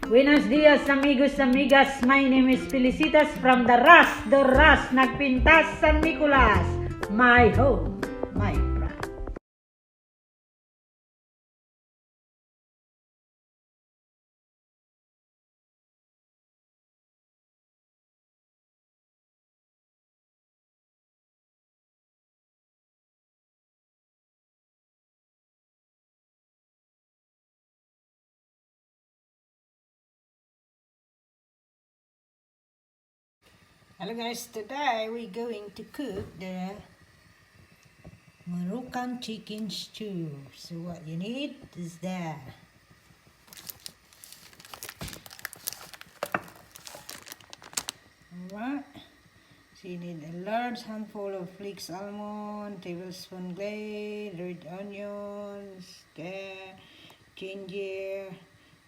Buenos dias, amigos, amigas. My name is Felicitas from the Ras, Nagpintas, San Nicolas. My home, my pride. Hello guys, today we're going to cook the Moroccan chicken stew. So what you need is that. Alright, so you need a large handful of flakes almond, tablespoon glazed, red onions, there, ginger,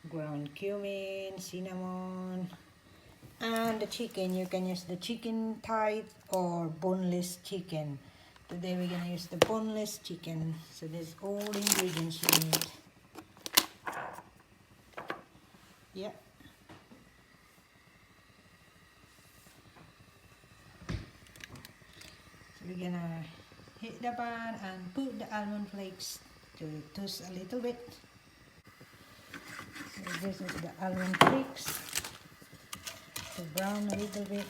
ground cumin, cinnamon, and the chicken. You can use the chicken thigh or boneless chicken. Today we're gonna use the boneless chicken. So there's all the ingredients you need. Yeah. So we're gonna hit the pan and put the almond flakes to toast a little bit. So this is the almond flakes. To brown a little bit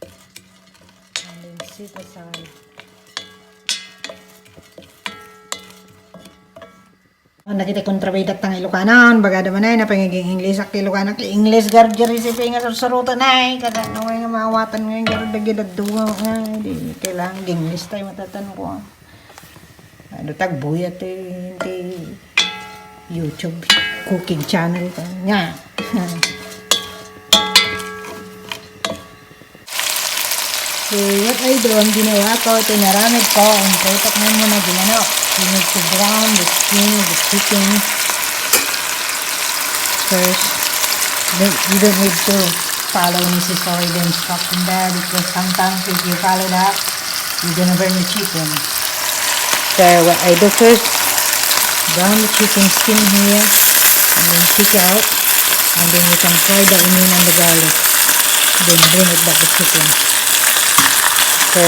and then set aside. Nakita kontrabedak tang Ilocanon, bagada manay na pangiging English ak Ilocanon ki English garger recipe nga saruta nay kada naway nga maawatan nga gar dagid duwa nga di kailangan English tay matatan ko. Ano tag buyat YouTube cooking channel ka nya. So, what I do, ang ginawa ko, tinaramid ko, ang tutok na muna ginano. You need to brown the skin of the chicken first. You don't need to follow necessarily the instruction there because sometimes if you follow that, you're gonna burn the chicken. So, what I do first, brown the chicken skin here, and then take out, and then you can fry the onion and the garlic. Then bring it back the chicken. So,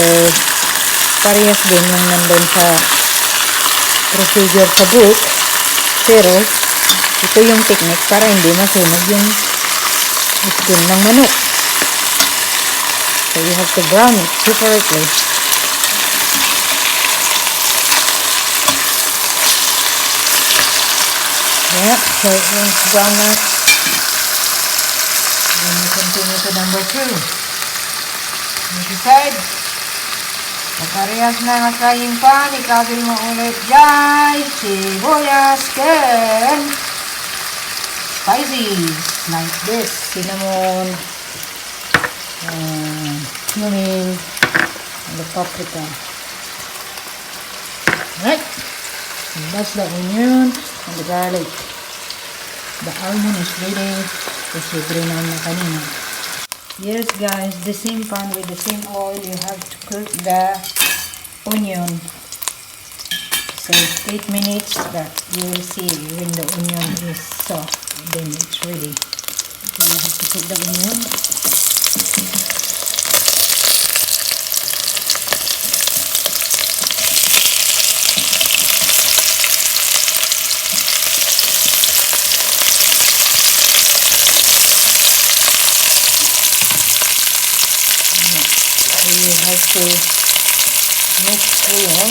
parehas din yung nandun sa procedure sa book. Pero, ito yung technique para hindi masunog yung skin ng manok. So, you have to brown it separately. Yeah, so once brown na, then you continue to number 2. This side. Pagkarehas na ang frying pan, ikabel mo ulit dyan, sibuyas, and spices, like this, cinnamon, cumin, and the paprika. Right, and that's the onion and the garlic. The almond is ready, kasi brinaw na kanina. Yes guys, the same pan with the same oil, you have to cook the onion. So 8 minutes, that you will see when the onion is soft, then it's ready. So you have to cook the onion. You have to mix oil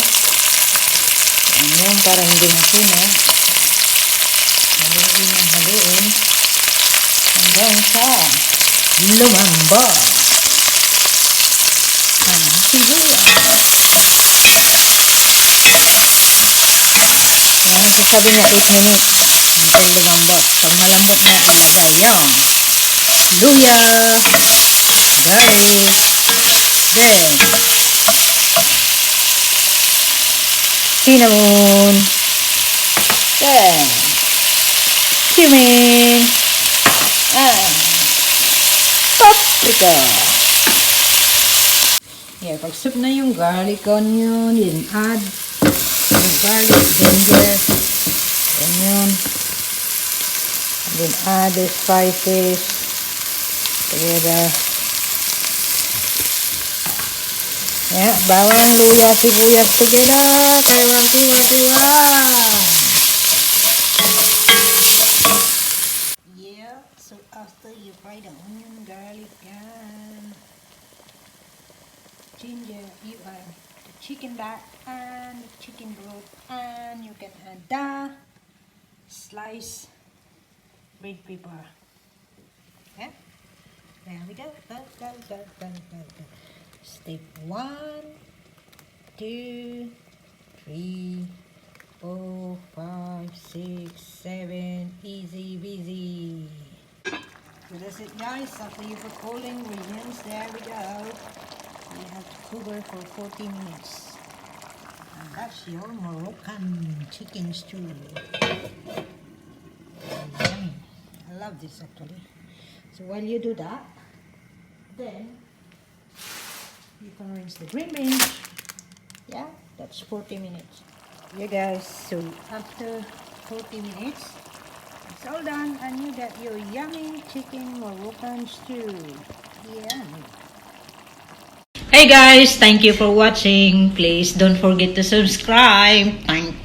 ayan para hindi masunog, haluin hanggang sa lumambot ang sibuyas. Yan, sasabi mo 8 minutes until lumambot. Pag malambot na, ilagay yung luya, garlic, then cinnamon, then cumin, and paprika. Yeah, pag soup na yung garlic onion, then add yung garlic, ginger, onion, Then add the spices together. Ya, bawang, luya, sibuyas together. Tuwa-tuwa-tuwa. Yeah, so after you fry the onion, garlic, and ginger, you add the chicken back and the chicken broth, and you can add the sliced red pepper. Yeah, there we go. Go. Step 1, 2, 3, 4, 5, 6, 7. Easy peasy. So that's it, guys. After you put all the ingredients, there we go. You have to cover for 40 minutes. And that's your Moroccan chicken stew. Yummy. I love this actually. So while you do that, then you can rinse the green beans. Yeah, that's 40 minutes. Yeah, guys, so after 40 minutes, it's all done and you got your yummy chicken Moroccan stew. Yummy. Hey guys, thank you for watching. Please don't forget to subscribe. Thank